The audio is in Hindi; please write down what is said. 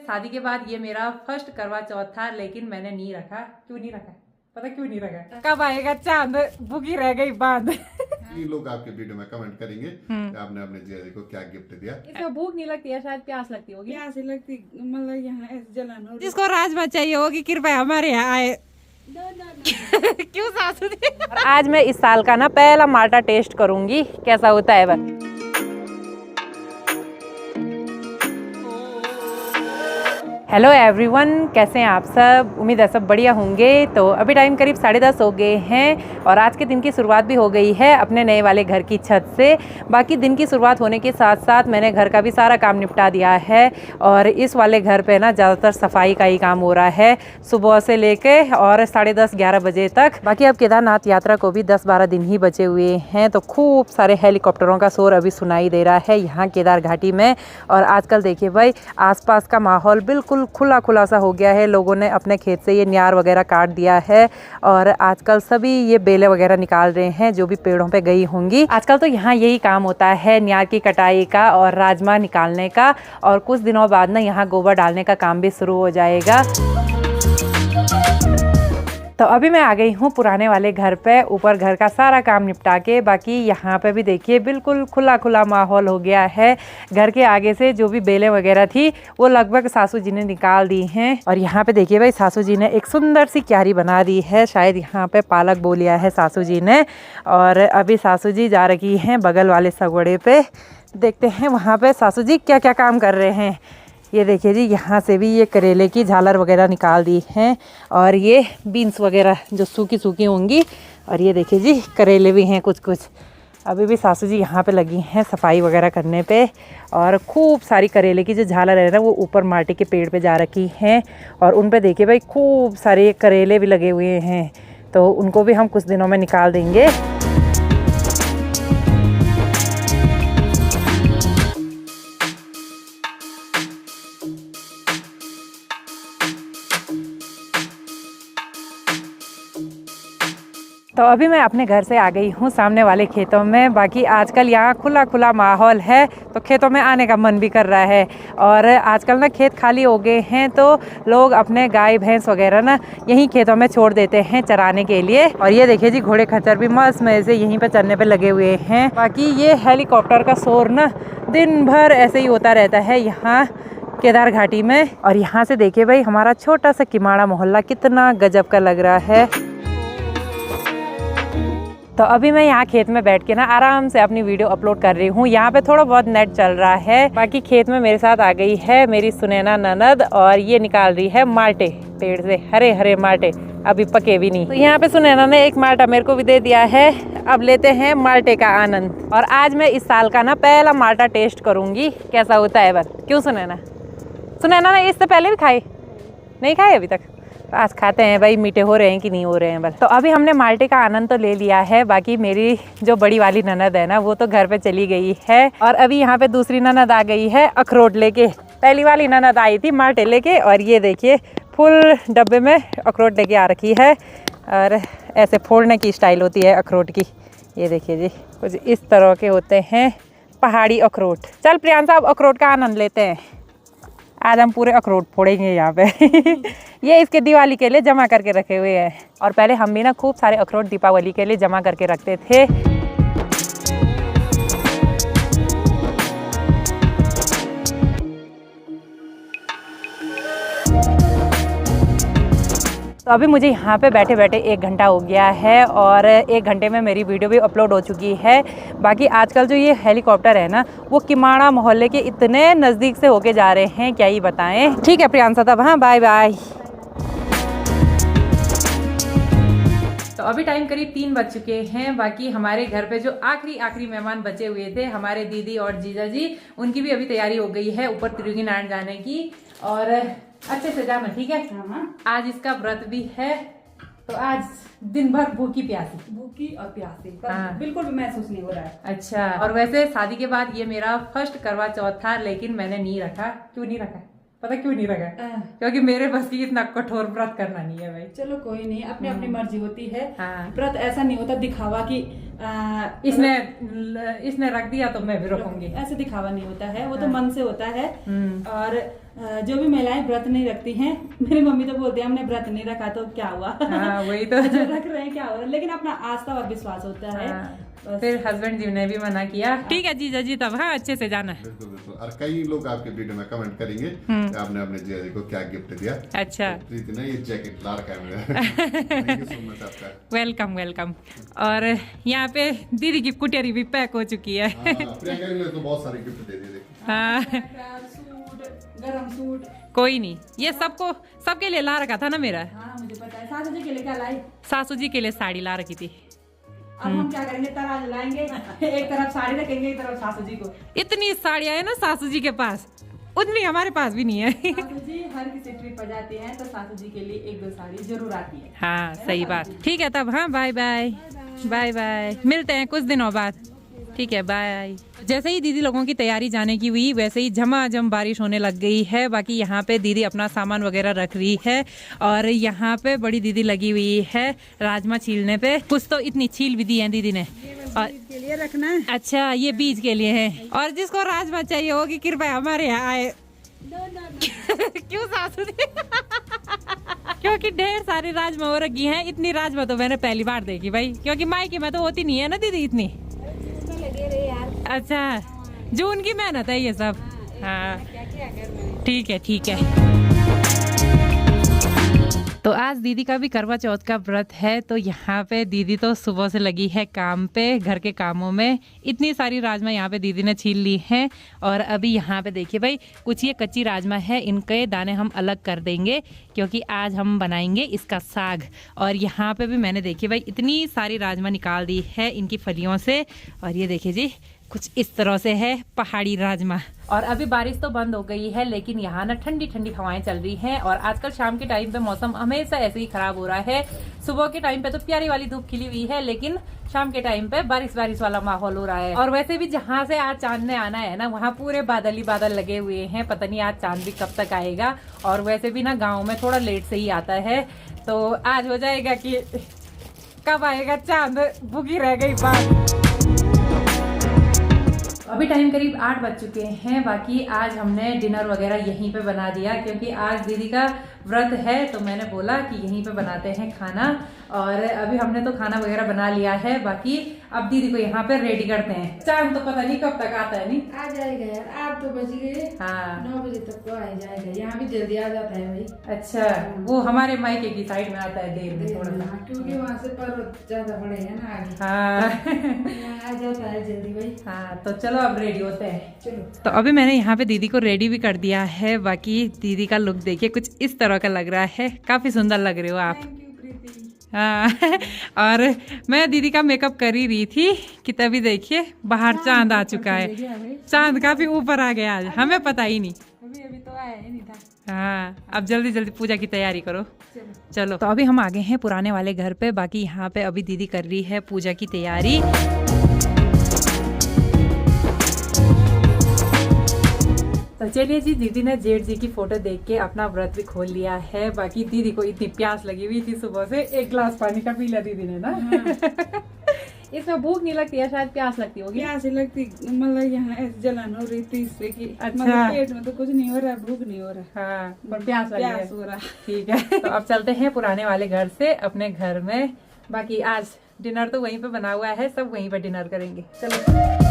शादी के बाद ये मेरा फर्स्ट करवा चौथ था, लेकिन मैंने नहीं रखा। क्यों नहीं रखा पता क्यों नहीं रखा? कब आएगा चांद, बुकी रह गई बांध। ये लोग आपके वीडियो में कमेंट करेंगे कि आपने अपने जीजाजी को क्या गिफ्ट दिया। इसको भूख नहीं लगती है, शायद प्यास लगती होगी। प्यास लगती, मतलब यहाँ ऐसे जलन हो। जिसको राजमा चाहिए होगी कृपया हमारे यहाँ आए। क्यों सासू जी? आज मैं इस साल का ना पहला माल्टा टेस्ट करूंगी, कैसा होता है वह। हेलो एवरीवन, कैसे हैं आप सब? उम्मीद है सब बढ़िया होंगे। तो अभी टाइम करीब 10:30 हो गए हैं और आज के दिन की शुरुआत भी हो गई है अपने नए वाले घर की छत से। बाकी दिन की शुरुआत होने के साथ साथ मैंने घर का भी सारा काम निपटा दिया है और इस वाले घर पे ना ज़्यादातर सफाई का ही काम हो रहा है, सुबह से लेके और 10:30-11 बजे तक। बाकी अब केदारनाथ यात्रा को भी 10-12 दिन ही बचे हुए हैं, तो खूब सारे हेलीकॉप्टरों का शोर अभी सुनाई दे रहा है यहाँ केदार घाटी में। और आजकल देखिए भाई, आसपास का माहौल बिल्कुल खुला खुला सा हो गया है। लोगों ने अपने खेत से ये न्यार वगैरह काट दिया है और आजकल सभी ये बेलें वगैरह निकाल रहे हैं जो भी पेड़ों पे गई होंगी। आजकल तो यहाँ यही काम होता है, न्यार की कटाई का और राजमा निकालने का, और कुछ दिनों बाद ना यहाँ गोबर डालने का काम भी शुरू हो जाएगा। तो अभी मैं आ गई हूँ पुराने वाले घर पे, ऊपर घर का सारा काम निपटा के। बाकी यहाँ पे भी देखिए बिल्कुल खुला खुला माहौल हो गया है। घर के आगे से जो भी बेलें वगैरह थी वो लगभग सासू जी ने निकाल दी हैं। और यहाँ पे देखिए भाई, सासू जी ने एक सुंदर सी क्यारी बना दी है, शायद यहाँ पे पालक बो लिया है सासू जी ने। और अभी सासू जी जा रही हैं बगल वाले सगोड़े पे, देखते हैं वहाँ पे सासू जी क्या क्या काम कर रहे हैं। ये देखिए जी, यहाँ से भी ये करेले की झालर वगैरह निकाल दी हैं और ये बीन्स वगैरह जो सूखी सूखी होंगी। और ये देखिए जी, करेले भी हैं कुछ कुछ। अभी भी सासू जी यहाँ पे लगी हैं सफाई वगैरह करने पे। और खूब सारी करेले की जो झालर है ना वो ऊपर माटी के पेड़ पे जा रखी हैं और उन पे देखिए भाई खूब सारे करेले भी लगे हुए हैं, तो उनको भी हम कुछ दिनों में निकाल देंगे। तो अभी मैं अपने घर से आ गई हूँ सामने वाले खेतों में। बाकी आजकल यहाँ खुला खुला माहौल है तो खेतों में आने का मन भी कर रहा है। और आजकल ना खेत खाली हो गए हैं तो लोग अपने गाय भैंस वगैरह ना यहीं खेतों में छोड़ देते हैं चराने के लिए। और ये देखिए जी, घोड़े खच्चर भी मस्त मजे से यहीं पे चरने पे लगे हुए हैं। बाकी ये हेलीकॉप्टर का शोर ना दिन भर ऐसे ही होता रहता है यहाँ केदार घाटी में। और यहाँ से देखिए भाई, हमारा छोटा सा किमाड़ा मोहल्ला कितना गजब का लग रहा है। तो अभी मैं यहाँ खेत में बैठ के ना आराम से अपनी वीडियो अपलोड कर रही हूँ। यहाँ पे थोड़ा बहुत नेट चल रहा है। बाकी खेत में मेरे साथ आ गई है मेरी सुनैना ननद और ये निकाल रही है माल्टे पेड़ से, हरे हरे माल्टे, अभी पके भी नहीं। तो यहाँ पे सुनैना ने एक माल्टा मेरे को भी दे दिया है। अब लेते हैं माल्टे का आनंद। और आज मैं इस साल का ना पहला माल्टा टेस्ट करूँगी, कैसा होता है बस। क्यों सुनैना? सुनैना ने इससे पहले भी खाए? नहीं खाए अभी तक? आज खाते हैं भाई, मीठे हो रहे हैं कि नहीं हो रहे हैं बस। तो अभी हमने माल्टे का आनंद तो ले लिया है। बाकी मेरी जो बड़ी वाली ननद है ना वो तो घर पे चली गई है और अभी यहाँ पे दूसरी ननद आ गई है अखरोट लेके। पहली वाली ननद आई थी माल्टे लेके और ये देखिए फुल डब्बे में अखरोट लेके आ रखी है। और ऐसे फोड़ने की स्टाइल होती है अखरोट की। ये देखिए जी, कुछ इस तरह के होते हैं पहाड़ी अखरोट। चल प्रियांशा, अब अखरोट का आनंद लेते हैं। आज हम पूरे अखरोट फोड़ेंगे यहाँ पे। ये इसके दिवाली के लिए जमा करके रखे हुए हैं। और पहले हम भी ना खूब सारे अखरोट दीपावली के लिए जमा करके रखते थे। तो अभी मुझे यहाँ पे बैठे बैठे 1 घंटा हो गया है और 1 घंटे में मेरी वीडियो भी अपलोड हो चुकी है। बाकी आजकल जो ये हेलीकॉप्टर है ना वो किमाड़ा मोहल्ले के इतने नज़दीक से होके जा रहे हैं, क्या ही बताएं। ठीक है प्रियांशा, तब हाँ बाय बाय। तो अभी टाइम करीब 3 बज चुके हैं। बाकी हमारे घर पे जो आखिरी मेहमान बचे हुए थे, हमारे दीदी और जीजा जी, उनकी भी अभी तैयारी हो गई है ऊपर त्रिवेणी जाने की। और अच्छे से जाना, ठीक है? आज इसका व्रत भी है तो आज दिन भर भूखी और प्यासी हाँ। बिल्कुल भी महसूस नहीं हो रहा है। अच्छा, और वैसे शादी के बाद ये मेरा फर्स्ट करवा चौथ था, लेकिन मैंने नहीं रखा। क्यों नहीं रखा पता क्यों नहीं रखा? क्योंकि मेरे बस की इतना कठोर व्रत करना नहीं है भाई। चलो कोई नहीं, अपनी अपनी मर्जी होती है। हाँ। व्रत ऐसा नहीं होता दिखावा की इसने रख दिया तो मैं भी रखूंगी, ऐसे दिखावा नहीं होता है। वो तो मन से होता है। और जो भी महिलाएं व्रत नहीं रखती हैं, मेरी मम्मी तो बोलती है हमने व्रत नहीं रखा तो क्या हुआ। हाँ वही तो। जो रख रहे हैं क्या हो रहा है, लेकिन अपना आस्था और विश्वास होता है। हाँ। फिर हस्बैंड जी ने भी मना किया। ठीक है जीजा जी, तब हाँ अच्छे से जाना। बिल्कुल बिल्कुल। और कई लोग आपके वीडियो में कमेंट करेंगे कि आपने अपने जिया जी को क्या गिफ्ट दिया। अच्छा, प्रीति ने ये जैकेट ला रखा है मेरा। थैंक यू सो मच आपका। Welcome welcome. और यहाँ पे दीदी की कुटेरी भी पैक हो चुकी है। हाँ, प्रियंका ने तो बहुत सारे गिफ्ट दे दिए। हाँ सूट, गरम सूट। कोई नहीं, ये सबको सबके लिए ला रखा था ना मेरा। हाँ मुझे पता है। सासू जी के लिए क्या लाई? सासू जी के लिए साड़ी ला रखी थी। अब हम क्या करेंगे, तराजू लाएंगे, एक तरफ साड़ी रखेंगे, एक तरफ सासू जी को। इतनी साड़ियां है ना सासू जी के पास, उतनी हमारे पास भी नहीं है। सासू जी हर किसी ट्रिप पर जाती हैं तो सासू जी के लिए एक दो साड़ी जरूर आती है। हाँ सही बात। ठीक है तब, हाँ बाय बाय बाय बाय, मिलते हैं कुछ दिनों बाद। ठीक है बाय। जैसे ही दीदी लोगों की तैयारी जाने की हुई वैसे ही झमाझम बारिश होने लग गई है। बाकी यहाँ पे दीदी अपना सामान वगैरह रख रही है और यहाँ पे बड़ी दीदी लगी हुई है राजमा छीलने पे। कुछ तो इतनी छील भी दी है दीदी ने। और के लिए रखना है। अच्छा ये बीज के लिए है। और जिसको राजमा चाहिए होगी कृपया हमारे यहाँ आए। क्यों सासू जी? क्योंकि ढेर सारी राजमा हो रखी हैं। इतनी राजमा तो मैंने पहली बार देखी भाई, क्योंकि मायके में तो होती नहीं है ना दीदी इतनी। अच्छा जून की मेहनत है ये सब। हाँ ठीक है ठीक है। तो आज दीदी का भी करवा चौथ का व्रत है, तो यहाँ पे दीदी तो सुबह से लगी है काम पे, घर के कामों में। इतनी सारी राजमा यहाँ पे दीदी ने छील ली हैं। और अभी यहाँ पे देखिए भाई, कुछ ये कच्ची राजमा है, इनके दाने हम अलग कर देंगे क्योंकि आज हम बनाएंगे इसका साग। और यहाँ पे भी मैंने देखिए भाई इतनी सारी राजमा निकाल दी है इनकी फलियों से। और ये देखिए जी कुछ इस तरह से है पहाड़ी राजमा। और अभी बारिश तो बंद हो गई है, लेकिन यहाँ ना ठंडी ठंडी हवाएं चल रही हैं। और आजकल शाम के टाइम पे मौसम हमेशा ऐसे ही खराब हो रहा है। सुबह के टाइम पे तो प्यारी वाली धूप खिली हुई है, लेकिन शाम के टाइम पे बारिश बारिश वाला माहौल हो रहा है। और वैसे भी जहाँ से आज चांद ने आना है ना, वहाँ पूरे बादल ही बादल लगे हुए हैं। पता नहीं आज चांद भी कब तक आएगा। और वैसे भी ना गाँव में थोड़ा लेट से ही आता है, तो आज हो जाएगा कि कब आएगा चांद, भूखी रह गई बात। अभी टाइम करीब 8 बज चुके हैं। बाकी आज हमने डिनर वगैरह यहीं पे बना दिया क्योंकि आज दीदी का व्रत है, तो मैंने बोला कि यहीं पे बनाते हैं खाना। और अभी हमने तो खाना वगैरह बना लिया है। बाकी अब दीदी को यहाँ पे रेडी करते हैं। चांद तो पता नहीं कब तक आता है। नहीं आ जाएगा यार, 8 तो बज गए। हाँ 9 बजे तक तो आ जाएगा। यहाँ भी जल्दी आ जाता है भाई। अच्छा, वो हमारे मायके की साइड में आता है देर में थोड़ा सा, क्योंकि वहाँ से पर्वत ज्यादा बड़े हैं ना आगे। हाँ यहाँ आ जाता है जल्दी भाई। हाँ तो चलो अब रेडी होते हैं। चलो तो अभी मैंने यहाँ पे दीदी को रेडी भी कर दिया है। बाकी दीदी का लुक देखिए कुछ इस तरह का लग रहा है। काफी सुंदर लग रहे हो आप। हाँ और मैं दीदी का मेकअप कर ही रही थी कि तभी देखिए बाहर चांद आ चुका है। चांद काफी ऊपर आ गया आज, हमें पता ही नहीं। अभी तो आया ही नहीं था। हाँ अब जल्दी जल्दी पूजा की तैयारी करो। चलो तो अभी हम आ गए हैं पुराने वाले घर पे। बाकी यहाँ पे अभी दीदी कर रही है पूजा की तैयारी। तो चलिए जी, दीदी ने जेठ जी की फोटो देख के अपना व्रत भी खोल लिया है। बाकी दीदी को इतनी प्यास लगी हुई थी सुबह से, 1 गिलास पानी का पी लिया दीदी ने ना। इसमें भूख नहीं लगती है, शायद प्यास लगती होगी। प्यास लगती, मतलब यहाँ ऐसे जलन हो रही थी इससे कि अच्छा। मतलब पेट में तो कुछ नहीं हो रहा, भूख नहीं हो रहा। हाँ पर प्यास लगी है। प्यास हो रहा। ठीक है तो अब चलते हैं पुराने वाले घर से अपने घर में। बाकी आज डिनर तो वहीं पे बना हुआ है, सब वहीं पे डिनर करेंगे। चलो